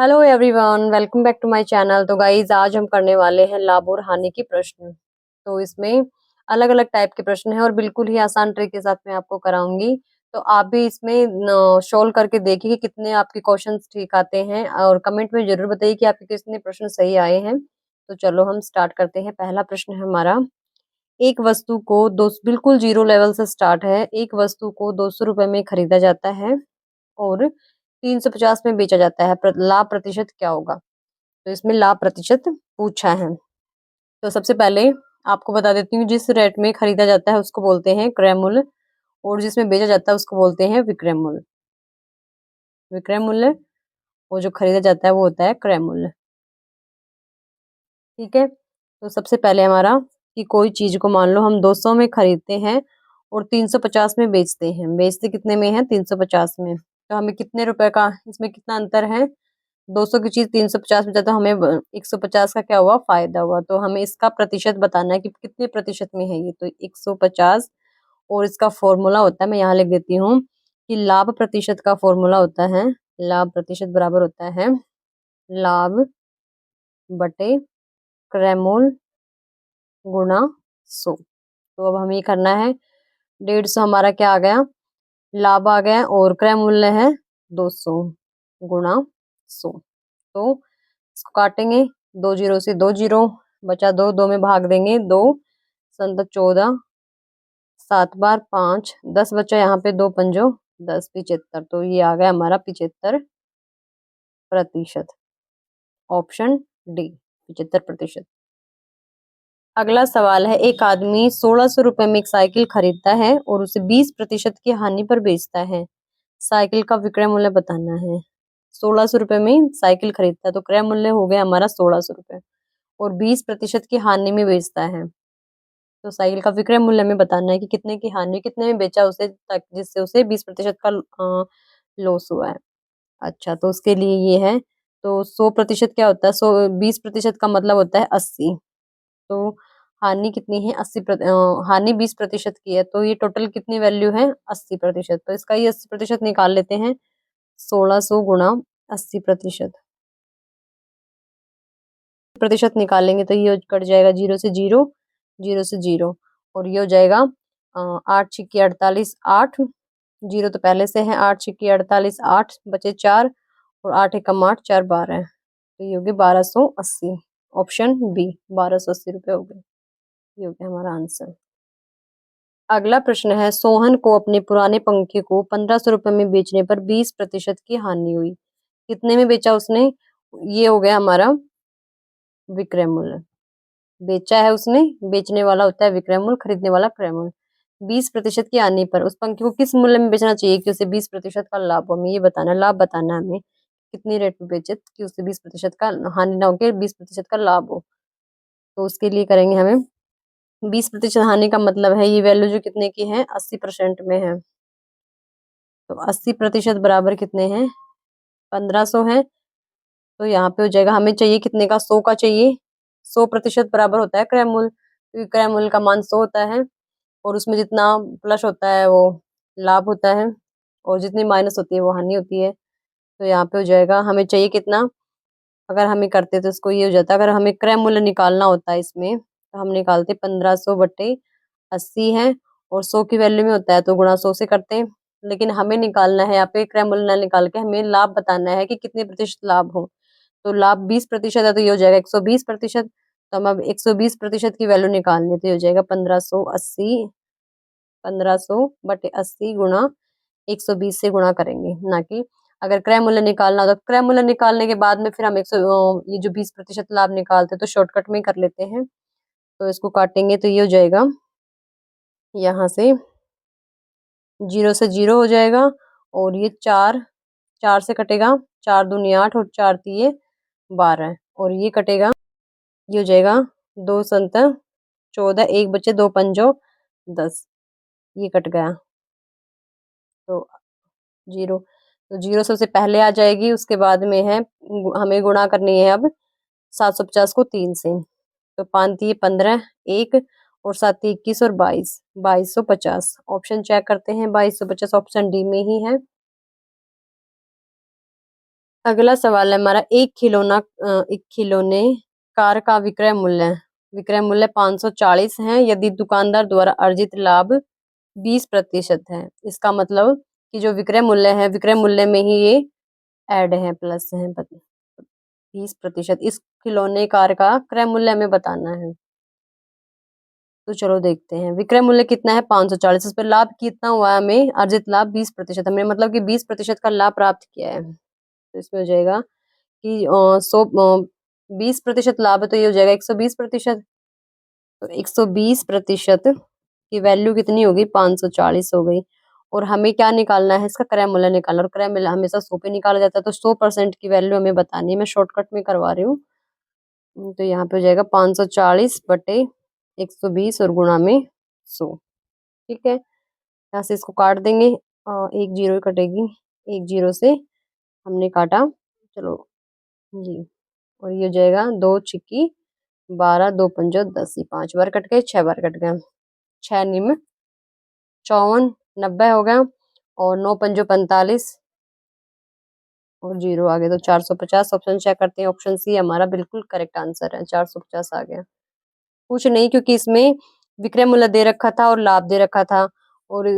Hello everyone, welcome back to my channel. तो guys आज हम करने वाले हैं लाभ और हानि के प्रश्न। तो इसमें अलग अलग टाइप के प्रश्न हैं और बिल्कुल ही आसान ट्रिक के साथ मैं आपको कराऊंगी। तो आप भी इसमें सोल्व करके देखिए कि कितने आपके क्वेश्चंस ठीक आते हैं और कमेंट में जरूर बताइए कि आपके कितने प्रश्न सही आए हैं। तो चलो हम स्टार्ट करते हैं। पहला प्रश्न है हमारा, एक वस्तु को दो बिल्कुल जीरो लेवल से स्टार्ट है। एक वस्तु को 200 रुपए में खरीदा जाता है और 350 में बेचा जाता है। लाभ प्रतिशत क्या होगा? तो इसमें लाभ प्रतिशत पूछा है। तो सबसे पहले आपको बता देती हूँ, जिस रेट में खरीदा जाता है उसको बोलते हैं क्रय मूल्य और जिसमें बेचा जाता है उसको बोलते हैं विक्रय मूल्य। विक्रय मूल्य वो जो खरीदा जाता है वो होता है क्रय मूल्य। ठीक है। तो सबसे पहले हमारा कि कोई चीज को मान लो हम 200 में खरीदते हैं और 350 में बेचते हैं। बेचते कितने में है? 350 में। तो हमें कितने रुपए का इसमें कितना अंतर है? 200 की चीज 350 में जाता, हमें 150 का क्या हुआ? फायदा हुआ। तो हमें इसका प्रतिशत बताना है कि कितने प्रतिशत में है ये। तो 150 और इसका फॉर्मूला होता है, मैं यहाँ लिख देती हूँ कि लाभ प्रतिशत का फॉर्मूला होता है, लाभ प्रतिशत बराबर होता है लाभ बटे क्रय मूल्य गुणा 100। तो अब हमें ये करना है, 150 हमारा क्या आ गया? लाभ आ गया और क्रय मूल्य है 200 गुणा 100। तो इसको काटेंगे, 2 जीरो से 2 जीरो बचा, दो दो में भाग देंगे, 2 संत 14, 7 बार 5, 10 बचा, यहाँ पे 2 पंजो 10, 75। तो ये आ गया हमारा 75%। Option D 75%। अगला सवाल है, एक आदमी 1600 रुपए में एक साइकिल खरीदता है और उसे 20% की हानि पर बेचता है। साइकिल का विक्रय मूल्य बताना है। 1600 रुपए में साइकिल खरीदता है तो क्रय मूल्य हो गया हमारा 1600 रुपए और 20% की हानि में बेचता है। तो साइकिल का विक्रय मूल्य हमें बताना है कि कितने की हानि, कितने में बेचा उसे, जिससे उसे 20% का लॉस हुआ है। अच्छा, तो उसके लिए ये है। तो 100% क्या होता है? 20% का मतलब होता है 80। तो हानि कितनी है? हानि 20% की है, तो ये टोटल कितनी वैल्यू है? 80%। तो इसका ये 80% निकाल लेते हैं। 1600 गुणा 80%। प्रतिशत निकालेंगे तो ये कट जाएगा, 0 से 0, 0 से 0 और ये हो जाएगा 8 छिक्की 48, 8 जीरो तो पहले से है, 8 छिक्की 48, 8 बचे 4 और 8 एकम 8, 4 12। तो ये हो गया 1280। ऑप्शन बी 1280 रुपये हो गए। ये हो गया हमारा आंसर। अगला प्रश्न है, सोहन को अपने पुराने पंखे को 1500 रुपए में बेचने पर 20% की हानि हुई। कितने में बेचा उसने? ये हो गया हमारा विक्रय मूल्य। बेचा है उसने, बेचने वाला होता है विक्रय मूल्य, खरीदने वाला क्रय मूल्य। 20% की आने पर उस पंखे को किस मूल्य में बेचना चाहिए कि उसे 20% का लाभ हो? हमें ये बताना, लाभ बताना है हमें, कितनी रेट में बेचे कि उसे 20% का हानि ना हो के 20% का लाभ हो। तो उसके लिए करेंगे हमें, 20% हानि का मतलब है ये वैल्यू जो कितने की है? 80% में है। तो 80% बराबर कितने हैं? 1500 है। तो यहाँ पे हो जाएगा, हमें चाहिए कितने का? 100 का चाहिए। 100% बराबर होता है क्रय मूल्य, क्योंकि क्रय मूल्य का मान 100 होता है और उसमें जितना प्लस होता है वो लाभ होता है और जितनी माइनस होती है वो हानि होती है। तो यहाँ पे हो जाएगा, हमें चाहिए कितना? अगर हमें करते तो इसको ये हो जाता है, अगर हमें क्रय मूल्य निकालना होता है इसमें तो हम निकालते 1500/80 है और 100 की वैल्यू में होता है तो गुणा 100 से करते हैं। लेकिन हमें निकालना है यहाँ पे क्रय मूल्य ना निकाल के हमें लाभ बताना है कि कितने प्रतिशत लाभ हो। तो लाभ 20% है तो ये हो जाएगा 120%। तो हम अब 120% की वैल्यू निकालनी है तो ये हो जाएगा 1580 गुणा 120 से गुणा करेंगे, ना कि अगर क्रय मूल्य निकालना हो तो क्रय मूल्य निकालने के बाद में फिर हम 100 ये जो 20% लाभ निकालते हैं तो शॉर्टकट में ही कर लेते हैं। तो इसको काटेंगे तो ये हो जाएगा, यहाँ से 0 से 0 हो जाएगा और ये 4, 4 से कटेगा, 4 दूनी 8 और 4 तिये 12 और ये कटेगा, ये हो जाएगा 2 संत 14, 1 बचे, 2 पंजो 10, ये कट गया। तो 0, तो 0 सबसे पहले आ जाएगी, उसके बाद में है हमें गुणा करनी है अब 750 को 3 से। तो 5 तिये 15, 1 और 7 तिये 21 और 22, 2250। ऑप्शन चेक करते हैं, 2250 ऑप्शन डी में ही है। अगला सवाल है हमारा, एक खिलौने कार का विक्रय मूल्य 540 है, यदि दुकानदार द्वारा अर्जित लाभ 20% है। इसका मतलब कि जो विक्रय मूल्य में ही ये ऐड है, प्लस है 20%। इस खिलौने कार का क्रय मूल्य हमें बताना है। तो चलो देखते हैं, विक्रय मूल्य कितना है 540, इस पर लाभ कितना हुआ है, हमें अर्जित लाभ 20%, हमने मतलब कि 20% का लाभ प्राप्त किया है। तो इसमें हो जाएगा कि 20% लाभ है, तो ये हो जाएगा 120%। तो 120% की वैल्यू कितनी होगी, 540 हो गई। और हमें क्या निकालना है, इसका क्रय मूल्य निकालना, और क्रय मूल्य हमेशा 100 पे निकाला जाता है, तो 100% की वैल्यू हमें बतानी है। मैं शॉर्टकट में करवा रही हूँ। तो यहाँ पे हो जाएगा 540 बटे 120 और गुणा में 100। ठीक है, यहाँ से इसको काट देंगे, एक जीरो कटेगी, एक जीरो से हमने काटा, चलो जी। और ये हो जाएगा 2 छिक्की 12, 2 पंजो 10, 5 बार कट गए, 6 बार कट गए, 6 निम 54, 90 हो गया, और 9 पंजो 45 और जीरो आ गया, तो 450। ऑप्शन चेक करते हैं, ऑप्शन सी हमारा बिल्कुल करेक्ट आंसर है, 450 आ गया। कुछ नहीं, क्योंकि इसमें विक्रय मूल्य दे रखा था और लाभ दे रखा था, और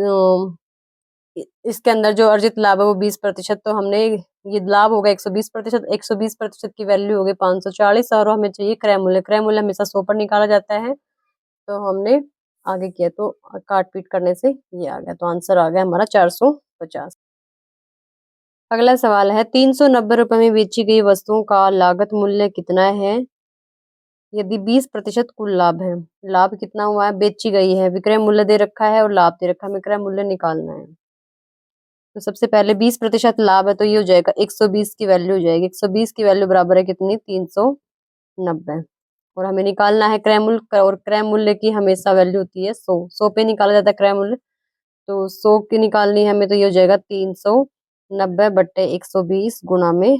इसके अंदर जो अर्जित लाभ है वो 20%, तो हमने ये लाभ होगा 120%, 120% की वैल्यू होगी 540, और हमें चाहिए क्रय मूल्य हमेशा 100 पर निकाला जाता है। तो हमने आगे किया, तो काट पीट करने से ये आ गया, तो आंसर आ गया हमारा 450। अगला सवाल है, 390 रुपए में बेची गई वस्तुओं का लागत मूल्य कितना है, यदि 20% कुल लाभ है। लाभ कितना हुआ है, बेची गई है, विक्रय मूल्य दे रखा है और लाभ दे रखा है, विक्रय मूल्य निकालना है। तो सबसे पहले 20% लाभ है, तो ये हो जाएगा 120 की वैल्यू हो जाएगी, 120 की वैल्यू बराबर है कितनी, 390। और हमें निकालना है क्रय मूल्य, और क्रय मूल्य की हमेशा वैल्यू होती है 100, 100 पे निकाला जाता है क्रय मूल्य। तो 100 की निकालनी है हमें, तो ये हो जाएगा 390 बट्टे 120 गुणा में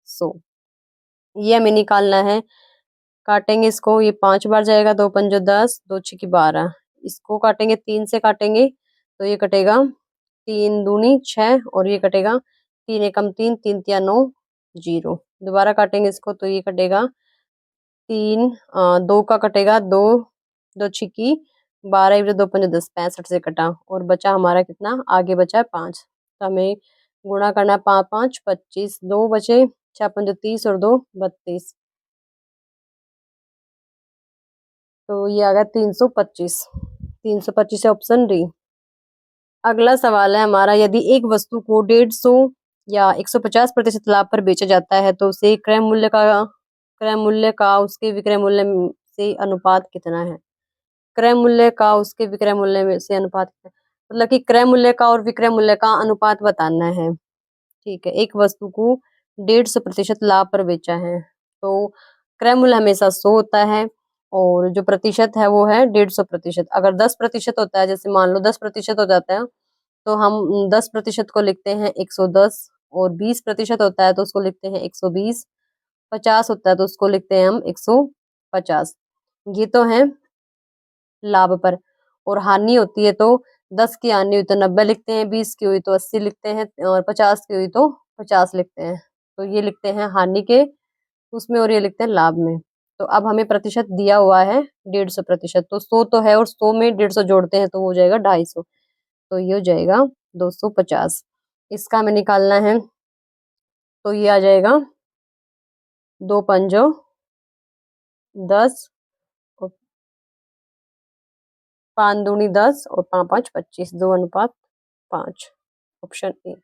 100। ये हमें निकालना है, काटेंगे इसको, ये 5 बार जाएगा, 2 पंजो 10, 2 छिक्की 12, इसको काटेंगे, 3 से काटेंगे, तो ये कटेगा 3 दूनी 6, और ये कटेगा 3 एकम 3, 3 तिया 9, जीरो। दोबारा काटेंगे इसको, तो ये कटेगा 2 का कटेगा 2, 2 छिक्की 12, 2 पंजे 10, 65 से कटा, और बचा हमारा कितना, आगे बचा है 5। तो हमें गुणा करना है, 5 5 25, 2 बचे, 6 पंजे 30 और 2 32, तो ये आ गया 325, 325 ऑप्शन डी। अगला सवाल है हमारा, यदि एक वस्तु को 150 या 150% लाभ पर बेचा जाता है, तो उसे क्रय मूल्य का उसके विक्रय मूल्य से अनुपात कितना है। क्रय मूल्य का उसके विक्रय मूल्य में से अनुपात कितना है? मतलब कि क्रय मूल्य का और विक्रय मूल्य का अनुपात बताना है। ठीक है, एक वस्तु को 150% लाभ पर बेचा है, तो क्रय मूल्य हमेशा 100 होता है, और जो प्रतिशत है वो है 150%। अगर 10% होता है, जैसे मान लो 10% हो जाता है, तो हम 10% को लिखते हैं 110, और 20% होता है तो उसको लिखते हैं 120, 50 होता है तो उसको लिखते हैं हम 150। ये तो है लाभ पर। और हानि होती है तो 10 की हानि हुई तो 90 लिखते हैं, 20 की हुई तो 80 लिखते हैं, और 50 की हुई तो 50 लिखते हैं। तो ये लिखते हैं हानि के उसमें, और ये लिखते हैं लाभ में। तो अब हमें प्रतिशत दिया हुआ है 150%, तो 100 तो है, और 100 में 150 जोड़ते हैं तो वो हो जाएगा 250, तो ये हो जाएगा 250। इसका हमें निकालना है, तो ये आ जाएगा 2 पंजो 10, और 5 दूनी 10, और 5 5 25, 2:5। Option A.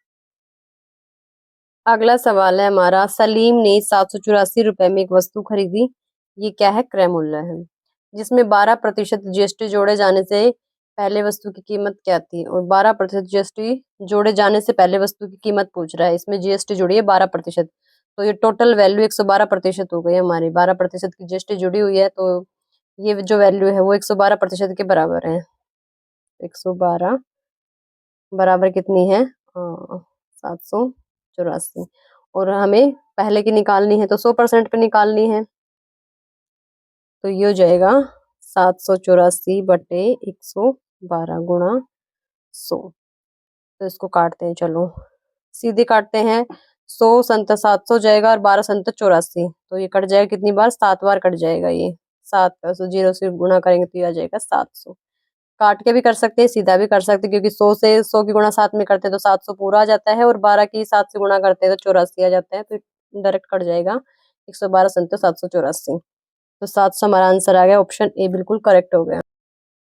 अगला सवाल है हमारा, सलीम ने 784 रुपए में एक वस्तु खरीदी, ये क्या है, क्रय मूल्य है, जिसमें 12% जीएसटी जोड़े जाने से पहले वस्तु की कीमत क्या थी। और 12% जीएसटी जोड़े जाने से पहले वस्तु की कीमत पूछ रहा है, इसमें जीएसटी जुड़ी है 12%, तो ये टोटल वैल्यू 112% हो गई हमारी, 12% की जीएसटी जुड़ी हुई है, तो ये जो वैल्यू है वो 112% के बराबर है। 112 बराबर कितनी है, 784, और हमें पहले की निकालनी है, तो 100% पे निकालनी है, तो ये हो जाएगा 784 बटे 112 गुणा 100। तो इसको काटते हैं, चलो सीधे काटते हैं, 100 संत 700 जाएगा और 12 संत 84, तो ये कट जाएगा कितनी बार, 7 बार कट जाएगा ये। 7 का 0 से गुणा करेंगे तो ये आ जाएगा 700। काट के भी कर सकते हैं, सीधा भी कर सकते हैं, क्योंकि 100 से 100 की गुणा 7 में करते हैं तो 700 पूरा आ जाता है, और 12 की 7 से गुणा करते हैं तो 84 आ जाता है, तो डायरेक्ट कट जाएगा। 112 संत 784, तो 700 हमारा आंसर आ गया। ऑप्शन ए बिल्कुल करेक्ट हो गया।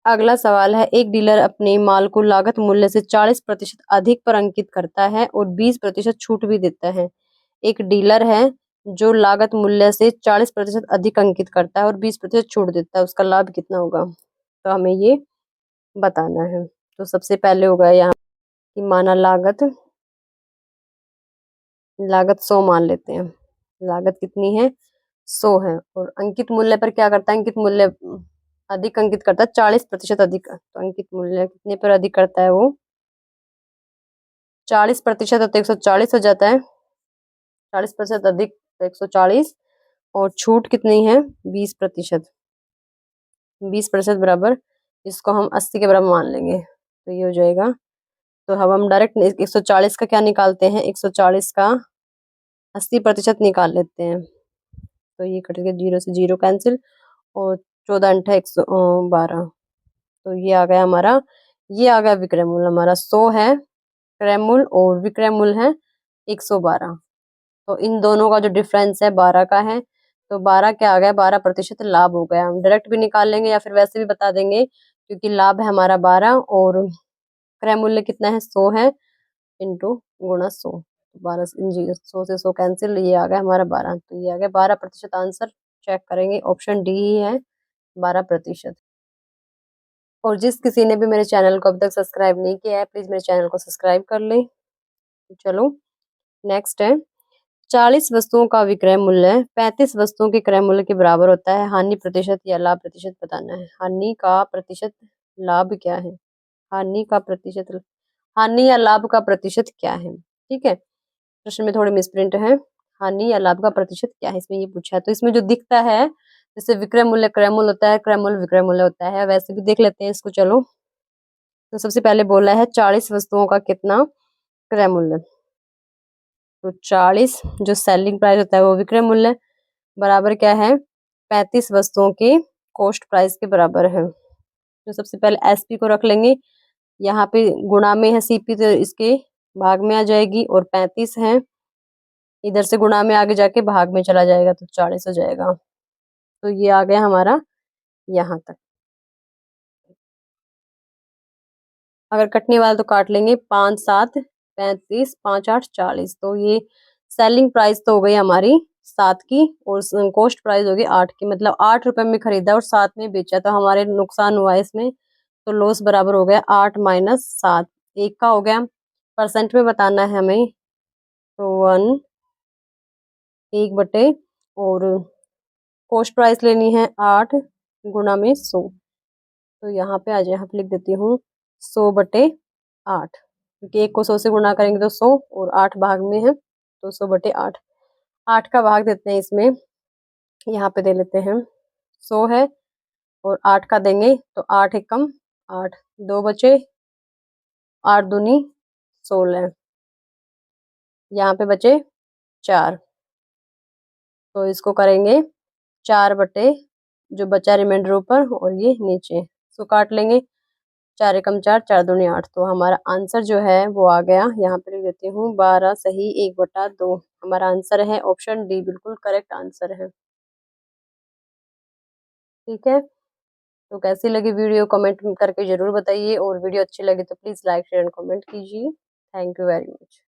अगला सवाल है, एक डीलर अपने माल को लागत मूल्य से 40% अधिक पर अंकित करता है और 20% छूट भी देता है। एक डीलर है जो लागत मूल्य से 40% अधिक अंकित करता है और 20% छूट देता है, उसका लाभ कितना होगा, तो हमें ये बताना है। तो सबसे पहले होगा यहाँ की माना लागत, लागत 100 मान लेते हैं। लागत कितनी है, 100 है, और अंकित मूल्य पर क्या करता है, अंकित मूल्य अधिक अंकित करता है 40% अधिक, तो अंकित मूल्य कितने पर अधिक करता है वो, 40% तो 140 हो जाता है, 40% अधिक तो 140, और छूट कितनी है 20%, 20% बराबर, इसको हम 80 के बराबर मान लेंगे, तो ये हो जाएगा। तो अब हम डायरेक्ट 140 का क्या निकालते हैं, 140 का 80% निकाल लेते हैं, तो ये कट गया, 0 से 0 कैंसिल, और 14 अंठा 112, तो ये आ गया हमारा, ये आ गया विक्रय मूल्य हमारा। 100 है क्रय मूल्य और विक्रय मूल्य है 112, तो इन दोनों का जो डिफरेंस है 12 का है, तो 12 क्या आ गया, 12% लाभ हो गया। हम डायरेक्ट भी निकाल लेंगे या फिर वैसे भी बता देंगे, क्योंकि लाभ है हमारा 12 और क्रय मूल्य कितना है, 100 है, इंटू गुणा 100, 12 100 से 100 कैंसिल, ये आ गया हमारा 12, तो ये आ गया 12% आंसर। चेक करेंगे, ऑप्शन डी ही है 12%। और जिस किसी ने भी मेरे चैनल को अब तक सब्सक्राइब नहीं किया है, प्लीज मेरे चैनल को सब्सक्राइब कर ले। चलो नेक्स्ट है, 40 वस्तुओं का विक्रय मूल्य 35 वस्तुओं के क्रय मूल्य के बराबर होता है, हानि प्रतिशत या लाभ प्रतिशत बताना है। हानि का प्रतिशत, लाभ क्या है, हानि का प्रतिशत, हानि या लाभ का प्रतिशत क्या है, ठीक है। प्रश्न में थोड़े मिसप्रिंट है, हानि या लाभ का प्रतिशत क्या है, इसमें ये पूछा है। तो इसमें जो दिखता है, जैसे विक्रय मूल्य क्रय मूल्य होता है, क्रय मूल्य विक्रय मूल्य होता है, वैसे भी देख लेते हैं इसको। चलो, तो सबसे पहले बोला है 40 वस्तुओं का कितना क्रय मूल्य, तो 40 जो सेलिंग प्राइस होता है वो विक्रय मूल्य, बराबर क्या है 35 वस्तुओं के कॉस्ट प्राइस के बराबर है। तो सबसे पहले एसपी को रख लेंगे, यहाँ पे गुणा में है सीपी, तो इसके भाग में आ जाएगी, और 35 है, इधर से गुणा में आगे जाके भाग में चला जाएगा, तो 40 हो जाएगा। तो ये आ गया हमारा यहाँ तक। अगर कटने वाला तो काट लेंगे, 5 7 35, 5 8 40, तो ये सेलिंग प्राइस तो हो गई हमारी 7 की, और कॉस्ट प्राइस होगी 8 की, मतलब 8 रुपए में खरीदा और 7 में बेचा, तो हमारे नुकसान हुआ इसमें, तो लॉस बराबर हो गया 8 माइनस 7, 1 का हो गया। परसेंट में बताना है हमें, तो 1 1 बटे, और कॉस्ट प्राइस लेनी है 8 गुणा में 100, तो यहाँ पे आ जाए, यहाँ पे लिख देती हूँ 100 बटे 8, क्योंकि 1 को 100 से गुणा करेंगे तो 100, और 8 भाग में है, तो 100 बटे 8, 8 का भाग देते हैं इसमें, यहाँ पे दे लेते हैं 100 है, और 8 का देंगे तो 8 एकम 8, 2 बचे, 8 दूनी 16, यहाँ पे बचे 4, तो इसको करेंगे 4 बटे, जो बचा रिमाइंडर ऊपर और ये नीचे, इसको काट लेंगे, 4 एकम 4, 4 दूनी 8, तो हमारा आंसर जो है वो आ गया, यहाँ पे लिख देती हूँ 12 सही 1/2, हमारा आंसर है ऑप्शन डी, बिल्कुल करेक्ट आंसर है। ठीक है, तो कैसी लगी वीडियो कमेंट करके जरूर बताइए, और वीडियो अच्छी लगी तो please like share and comment कीजिए। Thank you very much.